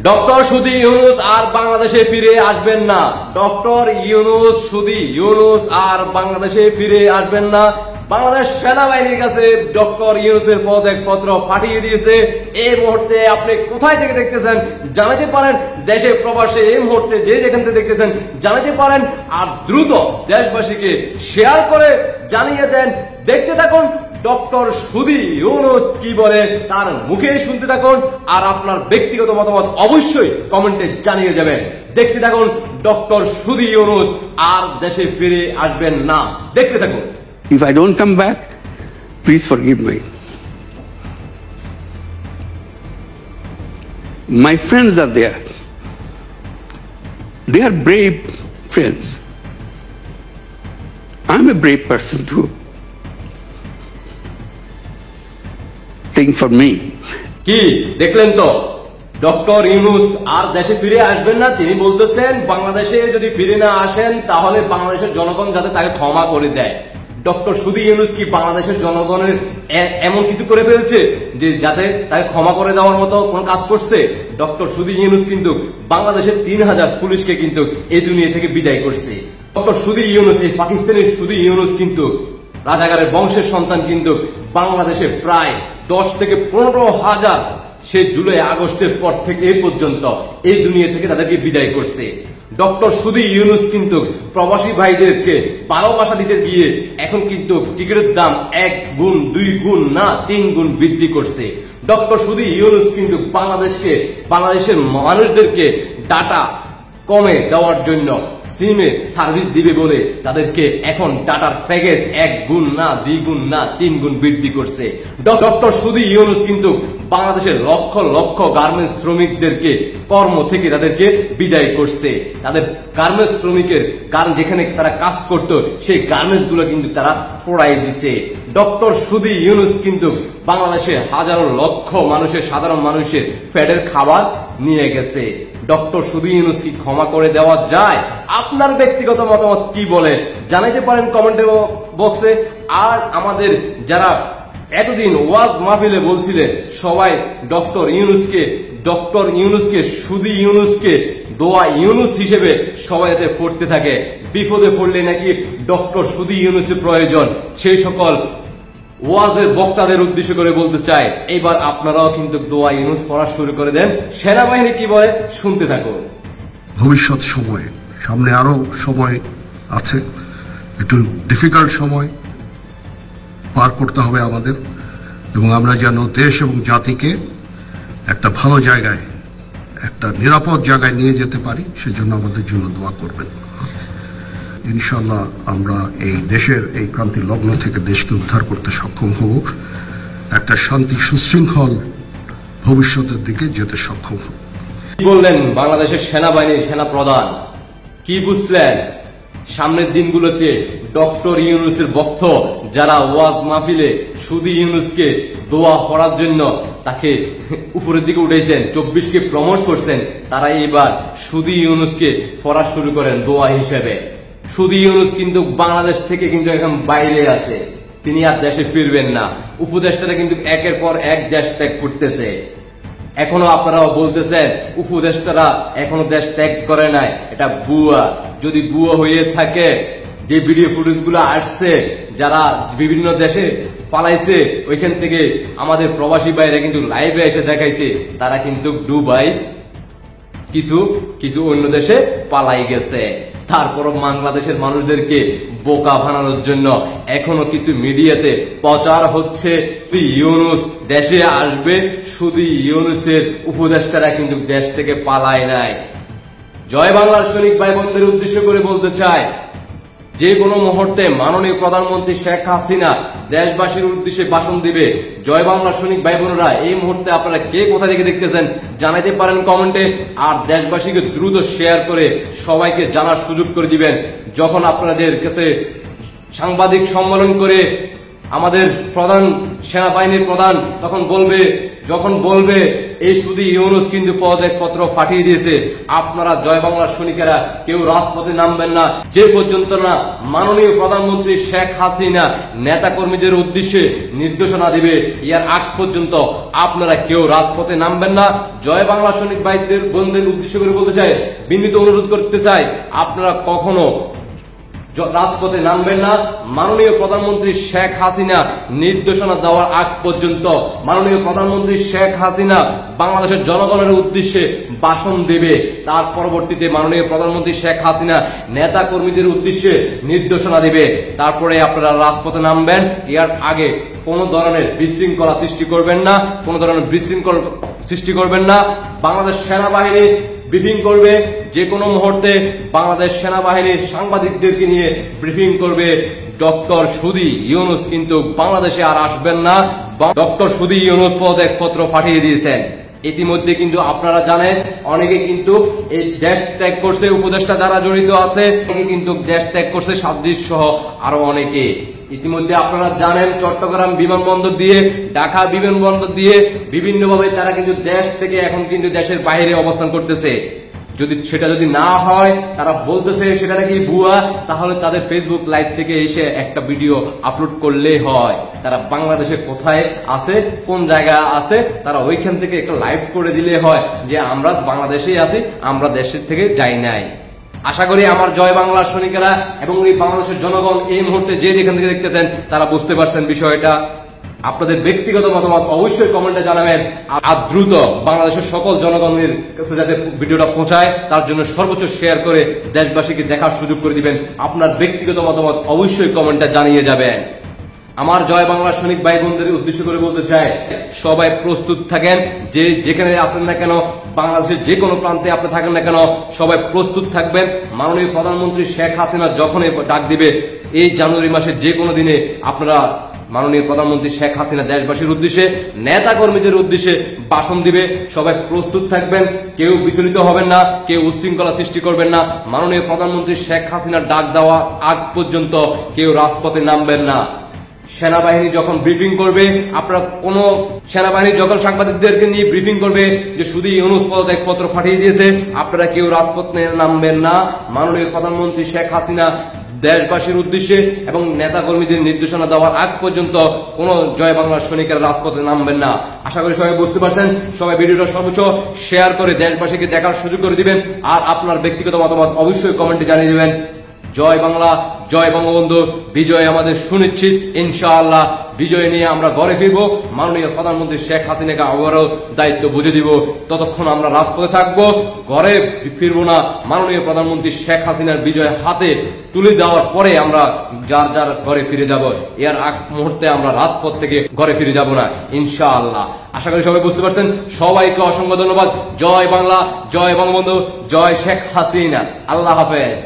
Doctor সুধী ইউনুস আর বাংলাদেশে ফিরে আসবেন না। ডক্টর সুধী ইউনুস আর বাংলাদেশে ফিরে আসবেন না। বাংলাদেশ সেনাবাহিনীর কাছে ডক্টর ইউনুসের পদত্যাগপত্র পাঠিয়ে দিয়েছে। এই মুহূর্তে আপনি কোথায় থেকে দেখতেছেন জানাতে পারেন, দেশে প্রবাসে এই মুহূর্তে যে যেখান থেকে দেখতেছেন জানাতে পারেন, আর দ্রুত দেশবাসীকে শেয়ার করে জানিয়ে দেন। দেখতে থাকুন ডক্টর সুধী ইউনুস কি বলে, তার মুখে শুনতে থাকুন, আর আপনার ব্যক্তিগত মতামত অবশ্যই কমেন্টে জানিয়ে যাবেন। দেখতে থাকুন ডক্টর সুধী ইউনুস আর দেশে ফিরে আসবেন না। দেখতে থাকুন। If I don't come back, please forgive me. My friends are there. They are brave friends. I'm a brave person too. Think for me. কি দেখলেন তো, ডক্টর ইউনুস আর দেশে ফিরে আসবেন না। তিনি বলতেছেন বাংলাদেশে যদি ফিরে না আসেন তাহলে বাংলাদেশের জনগণ যাতে তাকে ক্ষমা করে দেয়। ডক্টর সুধী ইউনুস কি বাংলাদেশের জনগণের এমন কিছু করে ফেলছে যে যাতে তাকে ক্ষমা করে দেওয়ার মতো কোন কাজ করছে? ডক্টর সুধী ইউনুস কিন্তু বাংলাদেশের 3000 পুলিশকে কিন্তু এই দুনিয়া থেকে বিদায় করছে। ডক্টর সুধী ইউনুস, এই পাকিস্তানের সুধী ইউনুস কিন্তু রাজাকারের বংশের সন্তান, কিন্তু বাংলাদেশে প্রায় 10 থেকে 15,000 সে জুলাই আগস্টের পর থেকে এই পর্যন্ত এই দুনিয়া থেকে তাদেরকে বিদায় করছে। ডক্টর সুধী ইউনুস কিন্তু প্রবাসী ভাইদেরকে ভালোবাসা দিতে গিয়ে এখন কিন্তু টিকিটের দাম 1 গুণ 2 গুণ না 3 গুণ বৃদ্ধি করছে। ডক্টর সুধী ইউনুস কিন্তু বাংলাদেশের মানুষদেরকে ডাটা কমে দেওয়ার জন্য সিমে সার্ভিস দিবে বলে তাদেরকে এখন ডাটার প্যাকেজ 1 গুণ না 2 গুণ না 3 গুণ বৃদ্ধি করছে। ডক্টর সুধী ইউনুস কিন্তু বাংলাদেশের লক্ষ লক্ষ গার্মেন্টস শ্রমিকদেরকে কর্ম থেকে তাদেরকে বিদায় করছে। তাদের গার্মেন্টস শ্রমিকের যেখানে তারা কাজ করত সেই গার্মেন্টস গুলো কিন্তু তারা ফোড়াই দিছে। ডক্টর সুধী ইউনুস কিন্তু বাংলাদেশের হাজারো লক্ষ মানুষের, সাধারণ মানুষের পেটের খাবার নিয়ে গেছে। ডক্টর সুধী ইউনুস কি ক্ষমা করে দেওয়া যায়? আপনার ব্যক্তিগত মতামত কি বলে জানাইতে পারেন কমেন্ট বক্সে। আর আমাদের যারা এতদিন ওয়াজ মাহফিলে বলছিলেন সবাই ডক্টর ইউনুসকে সুধী ইউনুসকে দোয়া ইউনুস হিসেবে সবাই যাতে পড়তে থাকে, বিপদে পড়লে নাকি ডক্টর সুধী ইউনুসের প্রয়োজন, সেই সকল ওয়াজের বক্তাদের উদ্দেশ্য করে বলতে চাই, এবার আপনারাও কিন্তু দোয়া ইউনুস পড়া শুরু করে দেন। সেনাবাহিনী কি বলে শুনতে থাকুন। ভবিষ্যৎ সময়ে সামনে আরো সময় আছে, একটু ডিফিকাল্ট সময় পার করতে হবে আমাদের, এবং আমরা যেন দেশ এবং জাতিকে একটা ভালো জায়গায়, একটা নিরাপদ জায়গায় নিয়ে যেতে পারি, সেজন্য আমাদের জন্য দোয়া করবেন। ইনশাআল্লাহ আমরা এই দেশের এই ক্রান্তি লগ্ন থেকে দেশকে উদ্ধার করতে সক্ষম হব, একটা শান্তি সুশৃঙ্খল ভবিষ্যতের দিকে যেতে সক্ষম হব। কি বললেন বাংলাদেশের সেনাবাহিনীর সেনা প্রধান? কি বুঝলেন? সামনের দিনগুলোতে ডক্টর ইউনুসের ভক্ত যারা ওয়াজ মাহফিলে সুধী ইউনুসকে দোয়া করার জন্য তাকে উপরের দিকে উঠেছেন, 24কে প্রমোট করছেন, তারা এবার সুধী ইউনুসকে পড়া শুরু করেন দোয়া হিসেবে। সুধী ইউনুস কিন্তু বাংলাদেশ থেকে কিন্তু এখন বাইরে আছে, তিনি আর দেশে ফিরবেন না। উপদেষ্টারা কিন্তু একের পর এক দেশ ত্যাগ করতেছে। এখনো আপনারা বলতেছেন উপদেষ্টারা এখনো দেশ ত্যাগ করে নাই, এটা ভুয়া। যদি ভুয়া হয়ে থাকে, যে ভিডিও ফুটেজ গুলো আসছে যারা বিভিন্ন দেশে পালাইছে ওইখান থেকে আমাদের প্রবাসী ভাইরা কিন্তু লাইভে এসে দেখাইছে তারা কিন্তু দুবাই কিছু অন্য দেশে পালাই গেছে। তারপরও বাংলাদেশের মানুষদেরকে বোকা বানানোর জন্য এখনো কিছু মিডিয়াতে প্রচার হচ্ছে ইউনুস দেশে আসবে। শুধু ইউনুসের উপদেষ্টারা কিন্তু দেশ থেকে পালায় নাই। জয় বাংলার সৈনিক ভাই বোনদের উদ্দেশ্য করে বলতে চাই, যে কোনো মুহূর্তে মাননীয় প্রধানমন্ত্রী শেখ হাসিনা দেশবাসীর উদ্দেশ্যে ভাষণ দিবে। জয় বাংলার সৈনিক ভাই বোনেরা, এই মুহূর্তে আপনারা কে কোথা থেকে দেখতেছেন জানাইতে পারেন কমেন্টে, আর দেশবাসীকে দ্রুত শেয়ার করে সবাইকে জানার সুযোগ করে দিবেন। যখন আপনাদের কাছে সাংবাদিক সম্মেলন করে আমাদের প্রধান সেনাবাহিনীর প্রধান যখন বলবে এই শুধু ইউনূস কিন্তু পদত্যাগপত্র পাঠিয়ে দিয়েছে। আপনারা জয় বাংলার সৈনিকেরা কেউ রাজপথে নামবেন না যে পর্যন্ত না মাননীয় প্রধানমন্ত্রী শেখ হাসিনা নেতা কর্মীদের উদ্দেশ্যে নির্দেশনা দিবে। এর আগ পর্যন্ত আপনারা কেউ রাজপথে নামবেন না। জয় বাংলা সৈনিক ভাইদের বোনদের উদ্দেশ্য করে বলতে চাই, বিনীত অনুরোধ করতে চাই, আপনারা কখনো রাজপথে নামবেন না। মাননীয় প্রধানমন্ত্রী শেখ হাসিনা নির্দেশনা দেওয়ার আগ পর্যন্ত মাননীয় প্রধানমন্ত্রী শেখ হাসিনা বাংলাদেশের জনগণের উদ্দেশ্যে ভাষণ দেবে। তার পরবর্তীতে মাননীয় প্রধানমন্ত্রী শেখ হাসিনা নেতা কর্মীদের উদ্দেশ্যে নির্দেশনা দিবে। তারপরে আপনারা রাজপথে নামবেন। এর আগে কোন ধরনের বিশৃঙ্খলা সৃষ্টি করবেন না, কোন ধরনের বিশৃঙ্খল সৃষ্টি করবেন না। বাংলাদেশ সেনাবাহিনী ব্রিফিং করবে যে কোনো মুহূর্তে। বাংলাদেশ সেনাবাহিনীর সাংবাদিকদেরকে নিয়ে ব্রিফিং করবে। ডক্টর সুধী ইউনূস কিন্তু বাংলাদেশে আর আসবেন না। ডক্টর সুধী ইউনূস পদত্যাগপত্র পাঠিয়ে দিয়েছেন। ইতিমধ্যে কিন্তু আপনারা জানেন অনেকে কিন্তু এই দেশ ত্যাগ করছে, উপদেষ্টা যারা জড়িত আছে অনেকে কিন্তু দেশ ত্যাগ করছে, সাজ্জিদ সহ আরো অনেকে। ইতিমধ্যে আপনারা জানেন চট্টগ্রাম বিমানবন্দর দিয়ে, ঢাকা বিমানবন্দর দিয়ে বিভিন্নভাবে তারা কিন্তু দেশ থেকে এখন কিন্তু দেশের বাইরে অবস্থান করতেছে। সেটা যদি না হয়, তারা বলতেছে সেটা নাকি ভুয়া, তাহলে তাদের ফেসবুক লাইভ থেকে এসে একটা ভিডিও আপলোড করলেই হয়। তারা বাংলাদেশে কোথায় আছে, কোন জায়গায় আছে, তারা ওইখান থেকে একটা লাইভ করে দিলে হয় যে আমরা বাংলাদেশেই আছি, আমরা দেশের থেকে যাই নাই। আশা করি আমার জয় বাংলার সৈনিকেরা এবং এই বাংলাদেশের জনগণ এই মুহূর্তে যে যেখান থেকে দেখতেছেন তারা বুঝতে পারছেন বিষয়টা। আপনাদের ব্যক্তিগত মতামত অবশ্যই কমেন্টে জানাবেন। আর দ্রুত বাংলাদেশের সকল জনগণের কাছে যাতে ভিডিওটা পৌঁছায় তার জন্য সর্বোচ্চ শেয়ার করে দেশবাসীকে দেখার সুযোগ করে দিবেন। আপনার ব্যক্তিগত মতামত অবশ্যই কমেন্টে জানিয়ে যাবেন। আমার জয় বাংলার সৈনিক ভাই বোনদের উদ্দেশ্য করে বলতে চাই, সবাই প্রস্তুত থাকেন। যে যেখানে আছেন না কেন, বাংলাদেশের যে কোনো প্রান্তে আপনি থাকেন না কেন, সবাই প্রস্তুত থাকবেন। মাননীয় প্রধানমন্ত্রী শেখ হাসিনা যখনই ডাক দিবে এই জানুয়ারি মাসের যে কোনো দিনে, আপনারা মাননীয় প্রধানমন্ত্রী শেখ হাসিনা দেশবাসীর উদ্দেশ্যে, নেতা কর্মীদের উদ্দেশ্যে ভাষণ দিবে। সবাই প্রস্তুত থাকবেন, কেউ বিচলিত হবেন না, কেউ উচ্ছৃঙ্খলা সৃষ্টি করবেন না। মাননীয় প্রধানমন্ত্রী শেখ হাসিনা ডাক দেওয়া আগ পর্যন্ত কেউ রাজপথে নামবেন না। সেনাবাহিনী যখন ব্রিফিং করবে, আপনারা কোন সেনাবাহিনী যখন সাংবাদিকদেরকে নিয়ে ব্রিফিং করবে যে শুধু ইউনূস পদত্যাগপত্র পাঠিয়ে দিয়েছে, আপনারা কেউ রাজপথে নামবেন না। মাননীয় প্রধানমন্ত্রী শেখ হাসিনা দেশবাসীর উদ্দেশ্যে এবং নেতা কর্মীদের নির্দেশনা দেওয়ার আগ পর্যন্ত কোন জয় বাংলার সৈনিকের রাজপথে নামবেন না। আশা করি সবাই বুঝতে পারছেন। সবাই ভিডিওটা সর্বোচ্চ শেয়ার করে দেশবাসীকে দেখার সুযোগ করে দিবেন। আর আপনার ব্যক্তিগত মতামত অবশ্যই কমেন্টে জানিয়ে দিবেন। জয় বাংলা, জয় বঙ্গবন্ধু, বিজয় আমাদের সুনিশ্চিত। ইনশাআল্লাহ বিজয় নিয়ে আমরা ঘরে ফিরব। মাননীয় প্রধানমন্ত্রী শেখ হাসিনাকে আবারও দায়িত্ব বুঝে দিব। ততক্ষণ আমরা রাজপথে থাকবো, ঘরে ফিরবো না। মাননীয় প্রধানমন্ত্রী শেখ হাসিনার বিজয় হাতে তুলে দেওয়ার পরে আমরা যার যার ঘরে ফিরে যাব। এর আগ মুহূর্তে আমরা রাজপথ থেকে ঘরে ফিরে যাব না ইনশাআল্লাহ। আশা করি সবাই বুঝতে পারছেন। সবাইকে অসংখ্য ধন্যবাদ। জয় বাংলা, জয় বঙ্গবন্ধু, জয় শেখ হাসিনা। আল্লাহ হাফেজ।